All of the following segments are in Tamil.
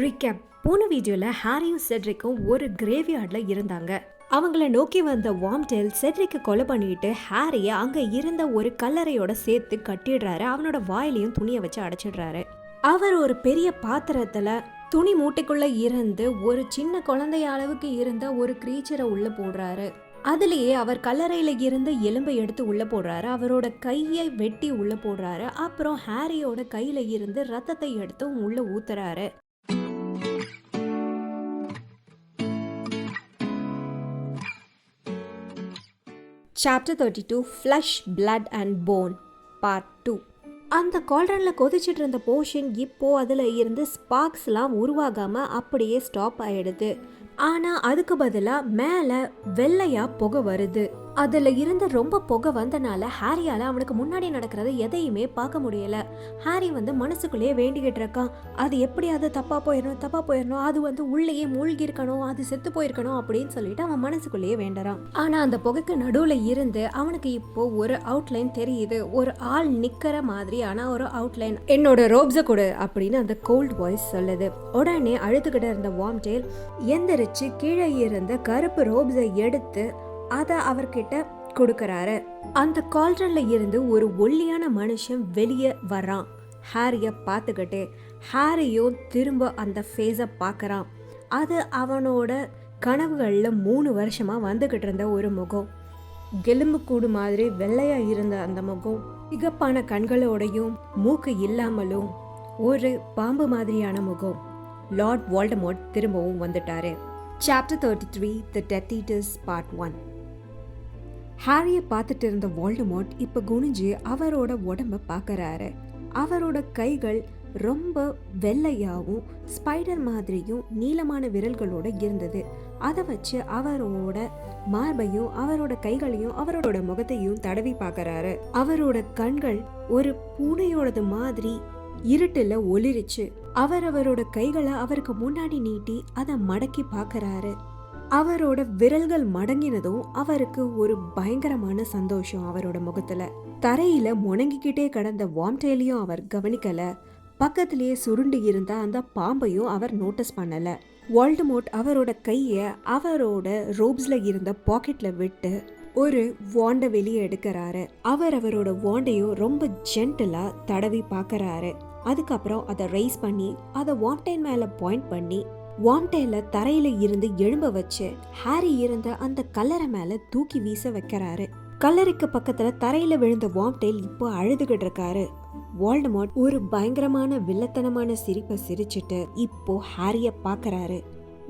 ரிகேப். போன வீடியோல ஹாரியும் செட்ரிக்கும் ஒரு கிரேவ்யார்டில் இருந்தாங்க. அவங்கள நோக்கி வந்த வார்ம்டேல் செட்ரிக்கு கொலை பண்ணிட்டு ஹாரிய அங்க இருந்த ஒரு கல்லறையோட சேர்த்து கட்டிடுறாரு. அவனோட வாயிலையும் துணியை வச்சு அடைச்சிடுறாரு. அவர் ஒரு பெரிய பாத்திரத்துல துணி மூட்டைக்குள்ள இருந்து ஒரு சின்ன குழந்தைய அளவுக்கு இருந்த ஒரு கிரீச்சரை உள்ள போடுறாரு. அதுலயே அவர் கல்லறையில இருந்து எலும்பை எடுத்து உள்ள போடுறாரு. அவரோட கையை வெட்டி உள்ள போடுறாரு. அப்புறம் ஹாரியோட கையில இருந்து ரத்தத்தை எடுத்து உள்ள ஊத்துறாரு. Chapter 32 Flesh, Blood and Bone Part 2. அந்த கால்ட்ரனில் கொதிச்சிட்டு இருந்த போர்ஷன் இப்போ அதில் இருந்து ஸ்பார்க்ஸ்லாம் உருவாகாமல் அப்படியே ஸ்டாப் ஆகிடுது. ஆனால் அதுக்கு பதிலாக மேலே வெள்ளையாக புகை வருது. அதில் இருந்து ரொம்ப புகை வந்தனால ஹாரியால் அவனுக்கு முன்னாடி நடக்கிறத எதையுமே பார்க்க முடியல. ஹாரி மனசுக்குள்ளேயே வேண்டிக்கிட்டு இருக்கான், அது எப்படியாவது தப்பாக போயிடணும், அது உள்ளேயே மூழ்கி இருக்கணும், அது செத்து போயிருக்கணும் அப்படின்னு சொல்லிட்டு அவன் மனசுக்குள்ளேயே வேண்டுறான். ஆனால் அந்த புகைக்கு நடுவில் இருந்து அவனுக்கு இப்போ ஒரு அவுட்லைன் தெரியுது. ஒரு ஆள் நிற்கிற மாதிரியான ஒரு அவுட்லைன். என்னோட ரோப்ஸை கொடு அப்படின்னு அந்த கோல்ட் வாய்ஸ் சொல்லுது. உடனே அழுதுகிட்ட இருந்த வார்ம்டேல் எந்திரிச்சு கீழே இருந்த கருப்பு ரோப்ஸை எடுத்து அதை அவர்கிட்ட கொடுக்கறாரு. அந்த கால்ட்ரன்ல இருந்து ஒரு ஒல்லியான மனுஷன் வெளியே வர்றான். ஹாரிய பார்த்துக்கிட்டே ஹாரியும் திரும்ப அந்த ஃபேஸை பார்க்கறான். அது அவனோட கனவுகளில் 3 வருஷமா வந்துகிட்டு இருந்த ஒரு முகம். எலும்பு கூடு மாதிரி வெள்ளையா இருந்த அந்த முகம் சிகப்பான கண்களோடையும் மூக்கு இல்லாமலும் ஒரு பாம்பு மாதிரியான முகம். லார்ட் வால்டமோர்ட் திரும்பவும் வந்துட்டாரு. Chapter 33 The Death Eaters Part 1. ஹாரியை பார்த்துட்டு இருந்த வால்டமோர்ட் இப்போ குனிஞ்சு அவரோட உடம்ப பார்க்கறாரு. அவரோட கைகள் ரொம்ப வெள்ளையாகவும் ஸ்பைடர் மாதிரியும் நீளமான விரல்களோட இருந்தது. அதை வச்சு அவரோட மார்பையும் அவரோட கைகளையும் அவரோட முகத்தையும் தடவி பார்க்கறாரு. அவரோட கண்கள் ஒரு பூனையோடது மாதிரி இருட்டுல ஒளிரிச்சு. அவரோட கைகளை அவருக்கு முன்னாடி நீட்டி அதை மடக்கி பார்க்கறாரு. அவரோட விரல்கள் மடங்கினதும் அவருக்கு ஒரு பயங்கரமான சந்தோஷம் அவரோட முகத்துல. தரையில முணங்கிக்கிட்டே கடந்த வார்ம்டேலையும் அவர் கவனிக்கல. பக்கத்திலேயே சுருண்டு இருந்த அந்த பாம்பையும் அவர் நோட்டீஸ் பண்ணல. வால்டமோர்ட் அவரோட கைய அவரோட ரோப்ஸ்ல இருந்த பாக்கெட்ல விட்டு ஒரு வாண்டை வெளியே எடுக்கிறாரு. அவரோட வாண்டையும் ரொம்ப ஜென்டலா தடவி பார்க்கறாரு. அதுக்கப்புறம் அதை ரைஸ் பண்ணி அதை வார்ம்டேல் மேல பாயிண்ட் பண்ணி வார்ம்டேல தரையில இருந்து எழும்ப வச்சு ஹாரி இருந்த அந்த கல்லறை மேல தூக்கி வீச வைக்கிறாரு. கல்லறைக்கு பக்கத்துல தரையில விழுந்த வார்ம்டேல் இப்போ அழுதுகிட்டு இருக்காரு. வால்டமோர்ட் ஒரு பயங்கரமான வில்லத்தனமான சிரிப்பை சிரிச்சுட்டு இப்போ ஹாரிய பாக்குறாரு.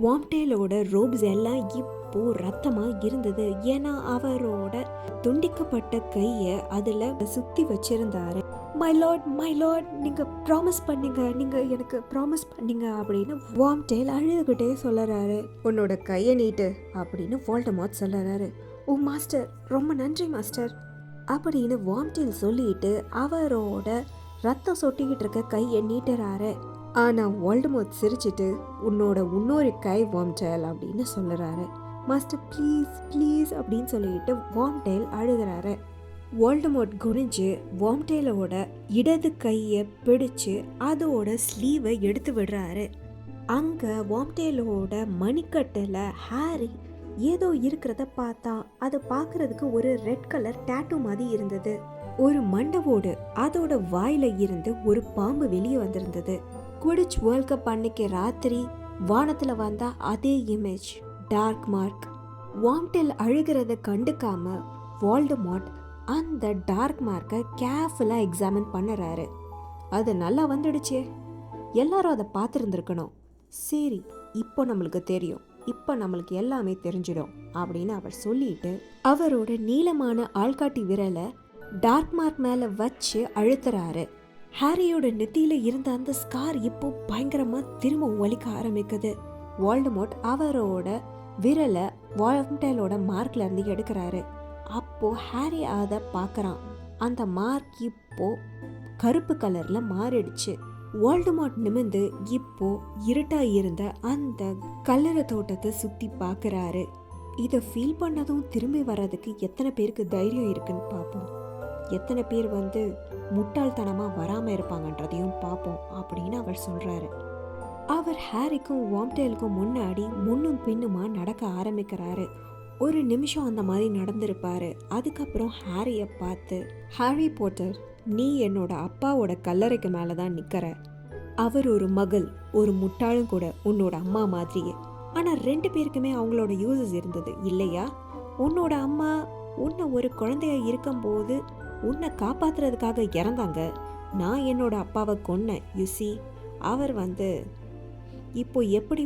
வார்ம்டேலோட ரோப்ஸ் எல்லாம் இப்போ ரத்தமா இருந்தது. ஏன்னா அவரோட துண்டிக்கப்பட்ட கைய அதுல சுத்தி வச்சிருந்தாரு. மை லார்ட் நீங்க ப்ராமிஸ் பண்ணீங்க, நீங்க எனக்கு ப்ராமிஸ் பண்ணீங்க அப்படின்னு வார்ம்டேல் அழுதுகிட்டே சொல்லறாரு. உன்னோட கையை நீட்டு அப்படின்னு வால்டமோர்ட் சொல்லறாரு. ஓ மாஸ்டர், ரொம்ப நன்றி மாஸ்டர் அப்படின்னு வார்ம்டேல் சொல்லிட்டு அவரோட ரத்தம் சொட்டிக்கிட்டு இருக்க கையை நீட்டுறாரு. ஆனா வால்டமோர்ட் சிரிச்சிட்டு உன்னோட இன்னொரு கை வார்ம்டேல் அப்படின்னு சொல்லறாரு. மாஸ்டர் ப்ளீஸ் அப்படின்னு சொல்லிட்டு வார்ம்டேல் அழுகிறாரு. வால்டமோர்ட் குனிஞ்சு வார்ம்டேலோட இடது கையை பிடிச்சு அதோட ஸ்லீவை எடுத்து விடுறாரு. அங்க வார்ம்டேலோட மணிக்கட்டுல ஹாரி ஏதோ இருக்கிறத பார்த்தா அது பார்க்கறதுக்கு ஒரு ரெட் கலர் டாட்டூ மாதிரி இருந்தது. ஒரு மண்டவோடு அதோட வாயில இருந்து ஒரு பாம்பு வெளியே வந்திருந்தது. குவிடிச் வேர்ல்ட் கப் அன்னைக்கு ராத்திரி வானத்துல வந்தா அதே இமேஜ், டார்க் மார்க். வார்ம்டேல் அழுகிறத கண்டுக்காம வால்டமோர்ட் அந்த டார்க் மார்க்கை கேர்ஃபுல்லா எக்ஸாமின் பண்ணுறாரு. அது நல்லா வந்துடுச்சே, எல்லாரும் அதை பார்த்துருந்துருக்கணும். சரி, இப்போ நம்மளுக்கு தெரியும், இப்போ நம்மளுக்கு எல்லாமே தெரிஞ்சிடும் அப்படின்னு அவர் சொல்லிட்டு அவரோட நீளமான ஆள்காட்டி விரலை டார்க் மார்க் மேல வச்சு அழுத்துறாரு. ஹாரியோட நெத்தியில இருந்த அந்த ஸ்கார் இப்போ பயங்கரமா திரும்ப வலிக்க ஆரம்பிக்குது. வால்டமோர்ட் அவரோட விரலை வார்ம்டேலோட மார்க்ல இருந்து எடுக்கிறாரு. அப்போ ஹாரி அதை பார்க்கறான். அந்த மார்க் இப்போ கருப்பு கலர்ல மாறிடுச்சு. வால்டமோர்ட் நிமிர்ந்து இப்போ இருட்டா இருந்த அந்த கல்லறை தோட்டத்தை சுத்தி பார்க்கறாரு. இதை ஃபீல் பண்ணதும் திரும்பி வர்றதுக்கு எத்தனை பேருக்கு தைரியம் இருக்குன்னு பார்ப்போம். எத்தனை பேர் முட்டாள்தனமா வராம இருப்பாங்கன்றதையும் பார்ப்போம் அப்படின்னு அவர் சொல்றாரு. அவர் ஹாரிக்கும் வாம்டேலுக்கும் முன்னாடி முன்னும் பின்னுமா நடக்க ஆரம்பிக்கிறாரு. ஒரு நிமிஷம் அந்த மாதிரி நடந்திருப்பாரு. அதுக்கப்புறம் ஹாரியை பார்த்து, ஹாரி பாட்டர், நீ என்னோட அப்பாவோட கல்லறைக்கு மேலே தான் நிற்கிற. அவர் ஒரு மகள், ஒரு முட்டாளும் கூட, உன்னோட அம்மா மாதிரியே. ஆனால் 2 பேருக்குமே அவங்களோட யூசஸ் இருந்தது இல்லையா? உன்னோட அம்மா உன்னை ஒரு குழந்தையா இருக்கும்போது உன்னை காப்பாற்றுறதுக்காக இறந்தாங்க. நான் என்னோட அப்பாவை கொன்னேன். யூசி, அவர் இப்போ எப்படி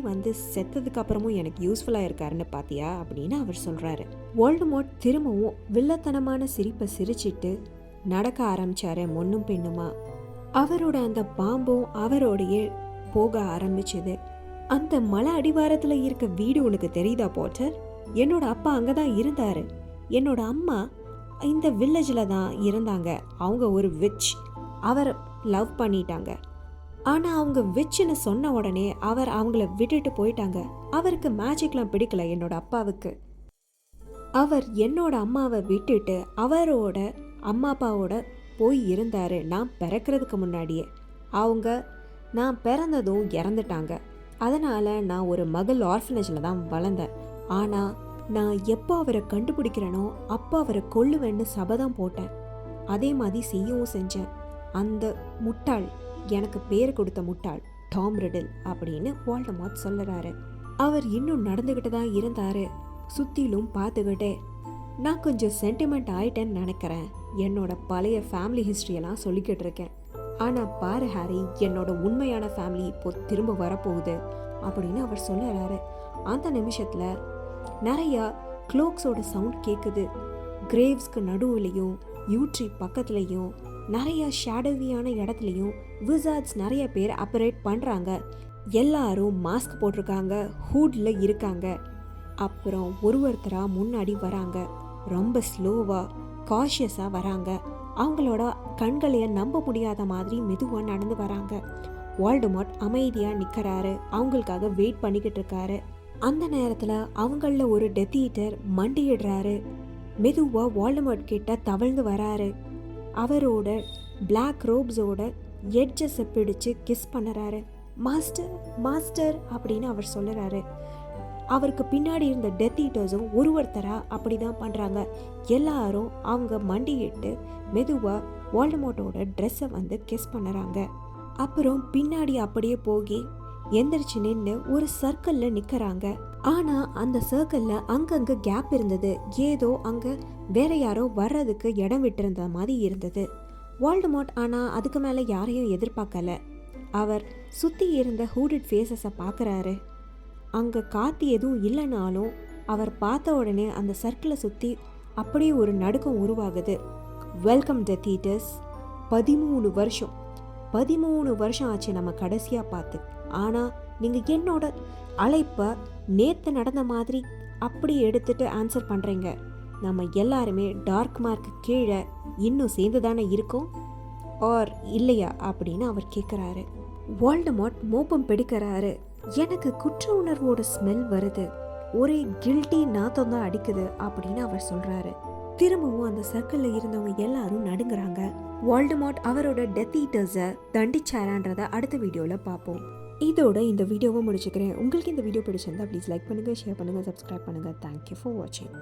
செத்ததுக்கு அப்புறமும் எனக்கு யூஸ்ஃபுல்லாக இருக்காருன்னு பார்த்தியா அப்படின்னு அவர் சொல்கிறாரு. வோல்டமோர்ட் திரும்பவும் வில்லத்தனமான சிரிப்பை சிரிச்சிட்டு நடக்க ஆரம்பிச்சாரு முன்னும் பின்னுமா. அவரோட அந்த பாம்பும் அவரோடைய போக ஆரம்பிச்சது. அந்த மலை அடிவாரத்தில் இருக்க வீடு உனக்கு தெரியுதா பாட்டர்? என்னோட அப்பா அங்கே தான் இருந்தார். என்னோட அம்மா இந்த வில்லேஜில் தான் இருந்தாங்க. அவங்க ஒரு விச். அவர் லவ் பண்ணிட்டாங்க. ஆனால் அவங்க விச்சுன்னு சொன்ன உடனே அவர் அவங்கள விட்டுட்டு போயிட்டாங்க. அவருக்கு மேஜிக்லாம் பிடிக்கல என்னோட அப்பாவுக்கு. அவர் என்னோட அம்மாவை விட்டுட்டு அவரோட அம்மா அப்பாவோட போய் இருந்தார் நான் பிறக்கிறதுக்கு முன்னாடியே. அவங்க நான் பிறந்ததும் இறந்துட்டாங்க. அதனால் நான் ஒரு மகள் ஆர்ஃபனேஜில் தான் வளர்ந்தேன். ஆனால் நான் எப்போ அவரை கண்டுபிடிக்கிறேனோ அப்போ அவரை கொல்லுவேன்னு சபதம் போட்டேன். அதே மாதிரி செய்யவும் செஞ்சேன். அந்த முட்டாள், எனக்கு பேர் கொடுத்த முட்டாள் டாம் ரிடில் அப்படின்னு வோல்டமோர்ட் சொல்லுறாரு. அவர் இன்னும் நடந்துக்கிட்டு தான் இருந்தார், சுற்றிலும் பார்த்துக்கிட்டே. நான் கொஞ்சம் சென்டிமெண்ட் ஆயிட்டேன்னு நினைக்கிறேன். என்னோட பழைய ஃபேமிலி ஹிஸ்ட்ரியெல்லாம் சொல்லிக்கிட்டு இருக்கேன். ஆனால் பாரு ஹாரி, என்னோட உண்மையான ஃபேமிலி இப்போ திரும்ப வரப்போகுது அப்படின்னு அவர் சொல்லுறாரு. அந்த நிமிஷத்தில் நிறையா க்ளோக்ஸோட சவுண்ட் கேட்குது. கிரேவ்ஸ்க்கு நடுவுலையும் யூட்ரி பக்கத்துலையும் நிறைய ஷேடோவியான இடத்துலையும் விசார்ட்ஸ் நிறைய பேர் ஆப்பரேட் பண்ணுறாங்க. எல்லாரும் மாஸ்க் போட்டிருக்காங்க, ஹூடில் இருக்காங்க. அப்புறம் ஒருத்தராக முன்னாடி வராங்க. ரொம்ப ஸ்லோவாக காஷியஸாக வராங்க. அவங்களோட கண்களைய நம்ப முடியாத மாதிரி மெதுவாக நடந்து வராங்க. வோல்டமோர்ட் அமைதியாக நிற்கிறாரு, அவங்களுக்காக வெயிட் பண்ணிக்கிட்டு இருக்காரு. அந்த நேரத்தில் அவங்களில் ஒரு டெத் ஈட்டர் மண்டிடுறாரு. மெதுவாக வோல்டமோர்ட் கிட்ட தவழ்ந்து வராரு. அவரோட பிளாக் ரோப்ஸோட எட்ஜஸை பிடிச்சு கிஸ் பண்ணுறாரு. மாஸ்டர் மாஸ்டர் அப்படின்னு அவர் சொல்லுறாரு. அவருக்கு பின்னாடி இருந்த டெத் ஈட்டர்ஸும் ஒருத்தராக அப்படி தான் பண்ணுறாங்க. எல்லாரும் அவங்க மண்டிட்டு மெதுவாக வோல்டமோர்ட்டோட ட்ரெஸ்ஸை கிஸ் பண்ணுறாங்க. அப்புறம் பின்னாடி அப்படியே போகி எந்திரிச்சு நின்று ஒரு சர்க்கிளில் நிற்கிறாங்க. ஆனால் அந்த சர்க்கிளில் அங்கங்கே கேப் இருந்தது. ஏதோ அங்கே வேற யாரோ வர்றதுக்கு இடம் விட்டிருந்த மாதிரி இருந்தது. வோல்டமோர்ட் ஆனால் அதுக்கு மேலே யாரையும் எதிர்பார்க்கல. அவர் சுற்றி இருந்த ஹூடட் ஃபேஸஸை பார்க்குறாரு. அங்கே காற்று எதுவும் இல்லைனாலும் அவர் பார்த்த உடனே அந்த சர்க்கிளை சுற்றி அப்படியே ஒரு நடுக்கம் உருவாகுது. Welcome death eaters. 13 வருஷம் ஆச்சு நம்ம கடைசியாக பார்த்து. ஆனால் நீங்கள் என்னோட அழைப்பை நேற்று நடந்த மாதிரி அப்படி எடுத்துட்டு ஆன்சர் பண்ணுறீங்க. நம்ம எல்லாருமே டார்க் மார்க்கு கீழே இன்னும் சேர்ந்து தானே இருக்கோம் ஆர் இல்லையா அப்படின்னு அவர் கேட்குறாரு. வோல்டமோர்ட் மோப்பம் பிடிக்கிறாரு. எனக்கு குற்ற உணர்வோட ஸ்மெல் வருது, ஒரே கில்ட்டி நாத்தம் தான் அடிக்குது அப்படின்னு அவர் சொல்கிறாரு. திரும்பவும் அந்த சர்க்கிளில் இருந்தவங்க எல்லாரும் நடுங்குறாங்க. வோல்டமோர்ட் அவரோட டெத் ஈட்டர்ஸை தண்டிச்சாரான்றதை அடுத்த வீடியோவில் பார்ப்போம். இதோட இந்த வீடியோவை முடிச்சுக்கிறேன். உங்களுக்கு இந்த வீடியோ பிடிச்சிருந்தா ப்ளீஸ் லைக் பண்ணுங்கள், ஷேர் பண்ணுங்கள், சப்ஸ்கிரைப் பண்ணுங்கள். தேங்க்யூ ஃபார் வாட்சிங்.